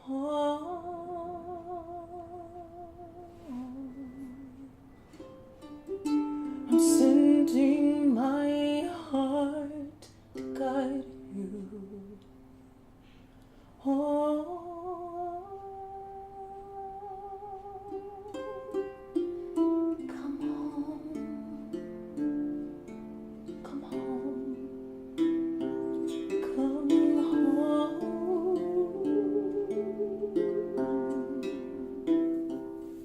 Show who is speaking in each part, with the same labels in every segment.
Speaker 1: I'm sending my heart to guide you. Come home, come home, come home.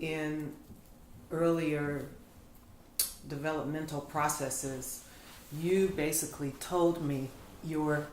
Speaker 1: In earlier developmental processes, you basically told me your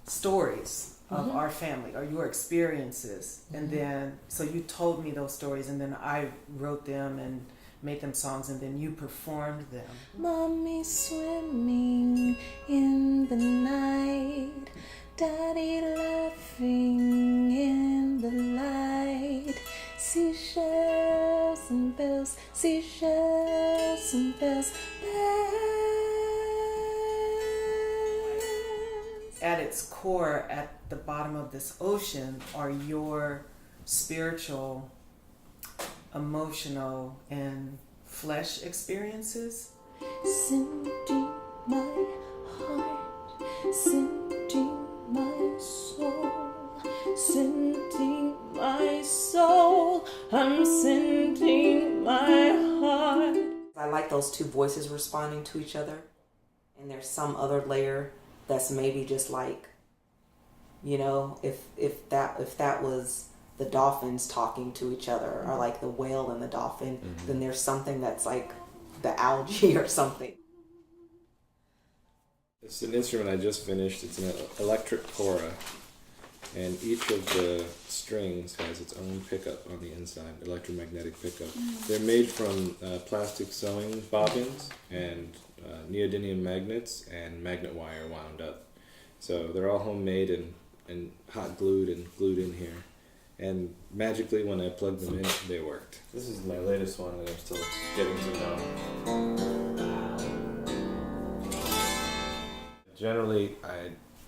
Speaker 1: stories of our family or your experiences, and then so you told me those stories, and then I wrote them and made them songs, and then you performed them. Mommy swimming in the night, Daddy laughing in the light, seashells and bells, seashells and bells, bells. At its core, at the bottom of this ocean, are your spiritual, emotional, and flesh experiences. Sending my heart, sending my soul, sending my soul, I'm sending my heart.
Speaker 2: I like those two voices responding to each other, and there's some other layer that's maybe just like, you know, if that was the dolphins talking to each other, or like the whale and the dolphin, then there's something that's like the algae or something.
Speaker 3: It's an instrument I just finished. It's an electric kora, and each of the strings has its own pickup on the inside, electromagnetic pickup. They're made from plastic sewing bobbins and neodymium magnets and magnet wire wound up. So they're all homemade and hot glued and glued in here. And magically, when I plugged them in, they worked. This is my latest one that I'm still getting to know. Generally,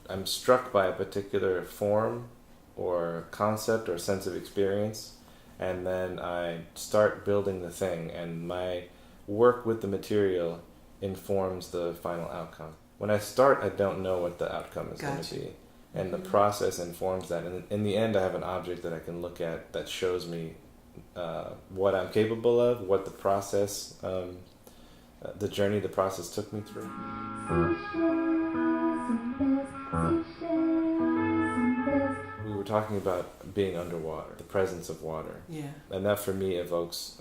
Speaker 3: I'm struck by a particular form or concept or sense of experience, and then I start building the thing, and my work with the material informs the final outcome. When I start, I don't know what the outcome is going to be, and the process informs that. And in the end, I have an object that I can look at that shows me what I'm capable of, what the process, the journey the process took me through. We were talking about being underwater, the presence of water.
Speaker 1: Yeah.
Speaker 3: And that for me evokes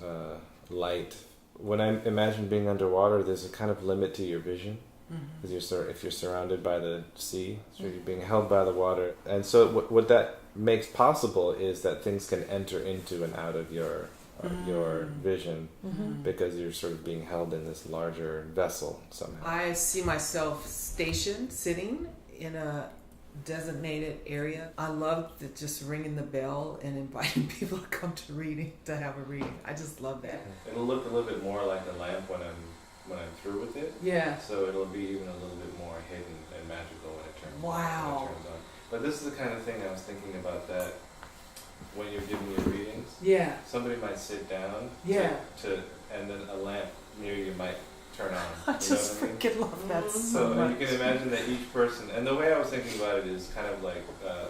Speaker 3: light. When I imagine being underwater, there's a kind of limit to your vision. Because if you're surrounded by the sea, so you're being held by the water. And so what that makes possible is that things can enter into and out of your vision, because you're sort of being held in this larger vessel somehow. I see myself stationed, sitting in a designated area. I love just ringing the bell and inviting people to come to have a reading. I just love that. It'll look a little bit more like a lamp when I'm through with it. Yeah. So it'll be even a little bit more hidden and magical when it turns on. But this is the kind of thing I was thinking about, that when you're giving your readings, somebody might sit down and then a lamp near you might turn on. I just freaking love that so much. You can imagine that each person, and the way I was thinking about it is kind of like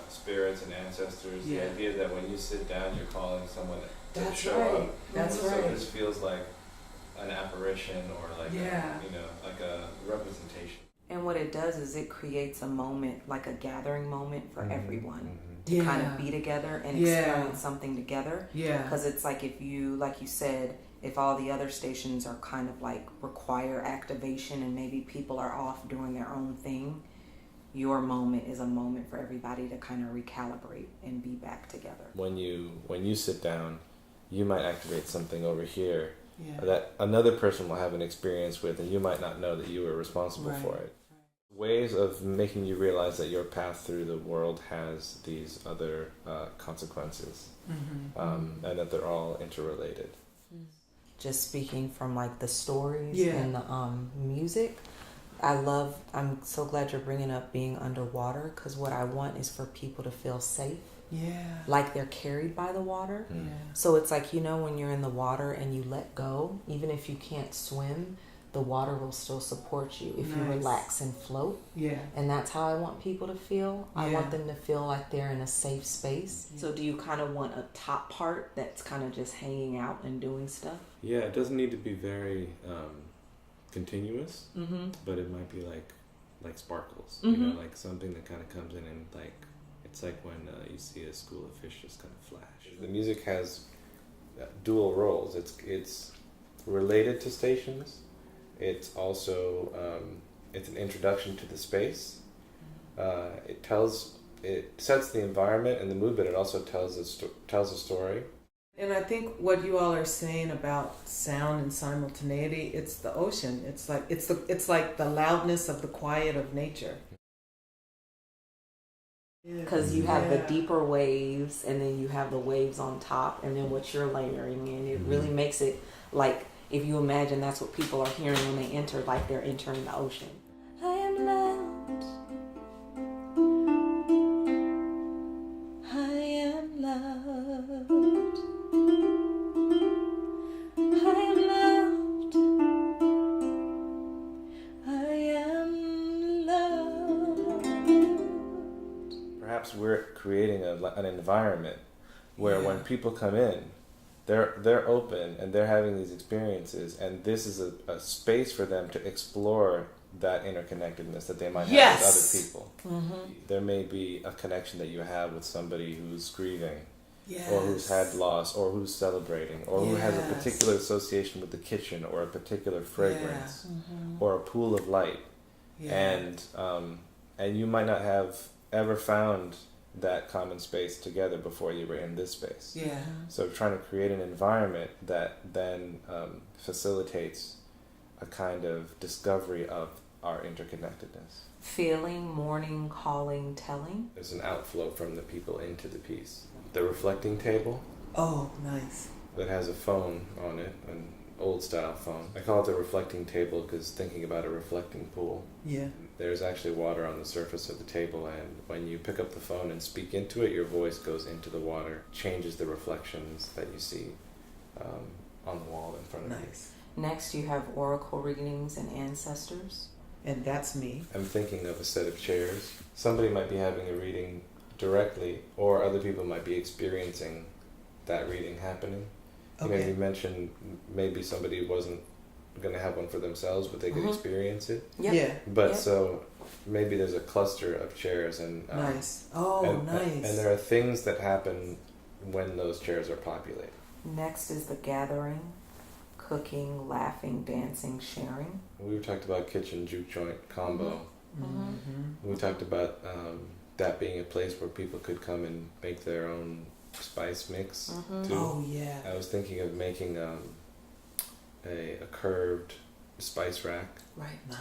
Speaker 3: spirits and ancestors. The idea that when you sit down, you're calling someone to show up. That's right. So this feels like an apparition, or like like a representation.
Speaker 2: And what it does is it creates a moment, like a gathering moment for everyone to kind of be together and experience something together. Yeah. Because it's like, if you, like you said, if all the other stations are kind of like require activation and maybe people are off doing their own thing, your moment is a moment for everybody to kind of recalibrate and be back together. When
Speaker 3: you sit down, you might activate something over here that another person will have an experience with, and you might not know that you were responsible for it. Ways of making you realize that your path through the world has these other consequences, and that they're all interrelated.
Speaker 2: Just speaking from like the stories and the music, I'm so glad you're bringing up being underwater, because what I want is for people to feel safe like they're carried by the water. So it's like, you know, when you're in the water and you let go, even if you can't swim, the water will still support you if you relax and float. And that's how I want people to feel. I want them to feel like they're in a safe space. So do you kind of want a top part that's kind of just hanging out and doing stuff?
Speaker 3: Yeah, it doesn't need to be very continuous, but it might be like sparkles, you know, like something that kind of comes in and like, it's like when you see a school of fish just kind of flash. The music has dual roles. It's related to stations. It's also it's an introduction to the space. It sets the environment and the mood, but it also tells a story.
Speaker 1: And I think what you all are saying about sound and simultaneity, it's the ocean. It's like the loudness of the quiet of nature.
Speaker 2: Because you have the deeper waves, and then you have the waves on top, and then what you're layering in. It really makes it like, if you imagine that's what people are hearing when they enter, like they're entering the ocean. I am loved. I am loved. I am loved. I am loved.
Speaker 3: Perhaps we're creating an environment where when people come in, they're open and they're having these experiences, and this is a space for them to explore that interconnectedness that they might have with other people. There may be a connection that you have with somebody who's grieving, or who's had loss, or who's celebrating, or who has a particular association with the kitchen, or a particular fragrance, or a pool of light, and you might not have ever found that common space together before you were in this space. So trying to create an environment that then facilitates a kind of discovery of our interconnectedness.
Speaker 2: Feeling, mourning, calling, telling.
Speaker 3: There's an outflow from the people into the piece. The reflecting table.
Speaker 1: Oh, nice.
Speaker 3: That has a phone on it, an old style phone. I call it the reflecting table because thinking about a reflecting pool. There's actually water on the surface of the table, and when you pick up the phone and speak into it, your voice goes into the water, changes the reflections that you see on the wall in front of you.
Speaker 2: Next, you have oracle readings and ancestors.
Speaker 1: And that's me.
Speaker 3: I'm thinking of a set of chairs. Somebody might be having a reading directly, or other people might be experiencing that reading happening. You know, you mentioned maybe somebody wasn't going to have one for themselves, but they could experience it. But so maybe there's a cluster of chairs, and
Speaker 1: nice.
Speaker 3: And there are things that happen when those chairs are populated.
Speaker 2: Next is the gathering, cooking, laughing, dancing, sharing.
Speaker 3: We talked about kitchen juke joint combo. We talked about that being a place where people could come and make their own spice mix too. I was thinking of making a curved spice rack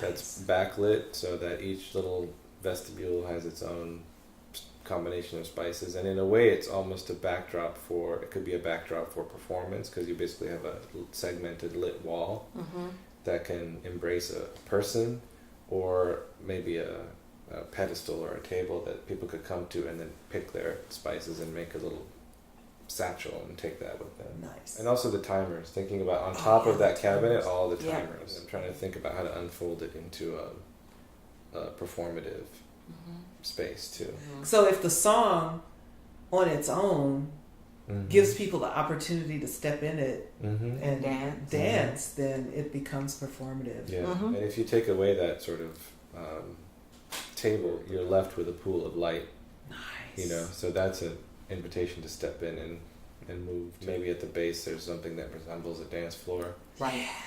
Speaker 3: that's backlit, so that each little vestibule has its own combination of spices, and in a way it's almost a backdrop for, it could be a backdrop for performance, because you basically have a segmented lit wall that can embrace a person, or maybe a pedestal or a table that people could come to and then pick their spices and make a little satchel and take that with them. And also the timers, thinking about on top of that cabinet, all the timers. I'm trying to think about how to unfold it into a performative space too.
Speaker 1: So if the song on its own gives people the opportunity to step in it and dance, then it becomes performative.
Speaker 3: And if you take away that sort of table, you're left with a pool of light. You know, so that's an invitation to step in and move. Maybe at the base there's something that resembles a dance floor.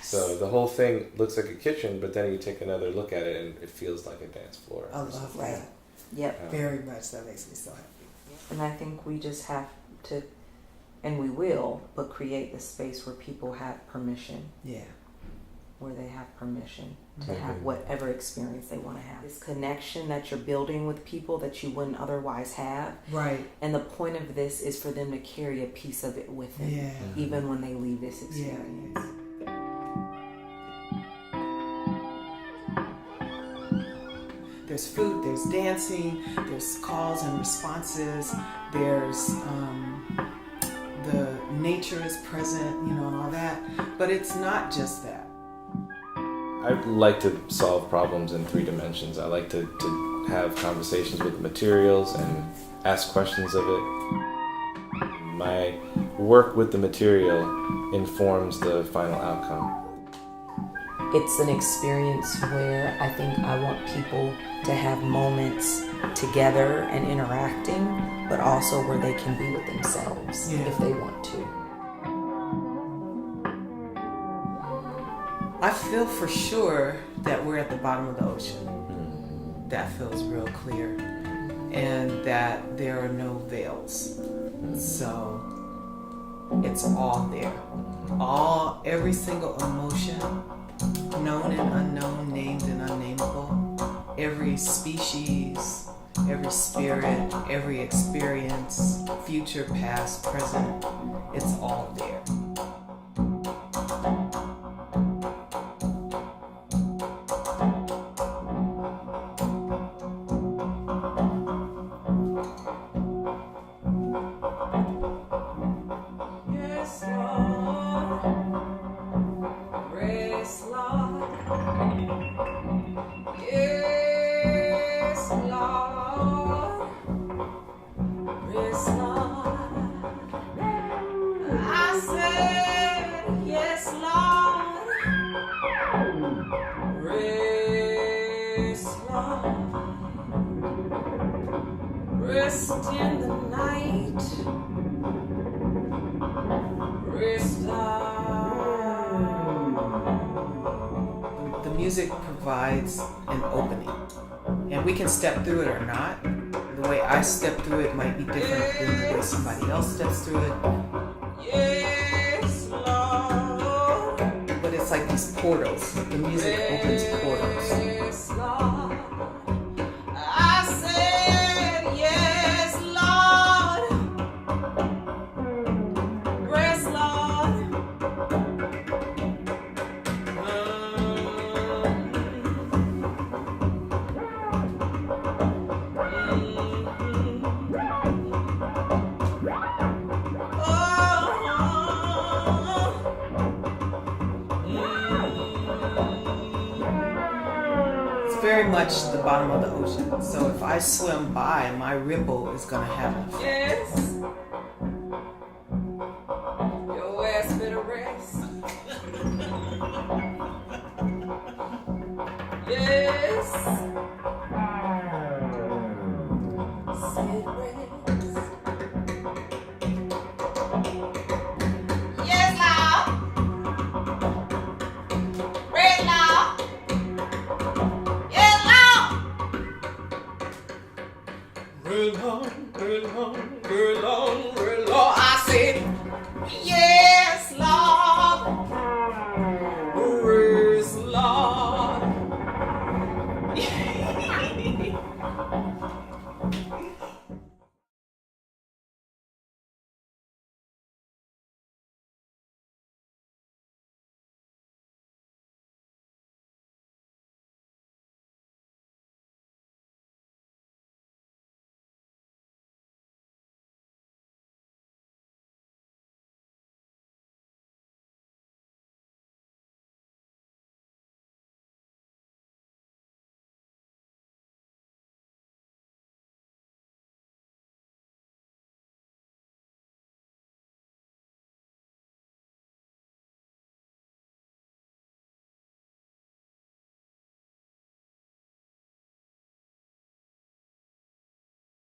Speaker 3: So the whole thing looks like a kitchen, but then you take another look at it and it feels like a dance floor.
Speaker 1: I love that. Very much. That makes me so happy.
Speaker 2: And I think we just have to, and we will, but create the space where people have permission. Where they have permission to have whatever experience they want to have. This connection that you're building with people that you wouldn't otherwise have. And the point of this is for them to carry a piece of it with them, even when they leave this experience.
Speaker 1: There's food, there's dancing, there's calls and responses, there's the nature is present, and all that. But it's not just that.
Speaker 3: I like to solve problems in 3 dimensions. I like to have conversations with materials and ask questions of it. My work with the material informs the final outcome.
Speaker 2: It's an experience where I think I want people to have moments together and interacting, but also where they can be with themselves if they want to.
Speaker 1: I feel for sure that we're at the bottom of the ocean. That feels real clear. And that there are no veils. So it's all there. Every single emotion, known and unknown, named and unnameable, every species, every spirit, every experience, future, past, present, it's all there.
Speaker 2: Rest in the night. Rest
Speaker 1: The music provides an opening, and we can step through it or not. The way I step through it might be different than the way somebody else steps through it.
Speaker 2: Yes, Lord.
Speaker 1: But it's like these portals. The music opens portals.
Speaker 2: Yes, Lord. I said yes, Lord. Rest, Lord.
Speaker 1: Very much the bottom of the ocean. So if I swim by, my ripple is going to have an effect.
Speaker 2: Yes. Your ass better rest. Yes. Sit rest. Yes, Lord. Rest, Lord.
Speaker 1: Girl,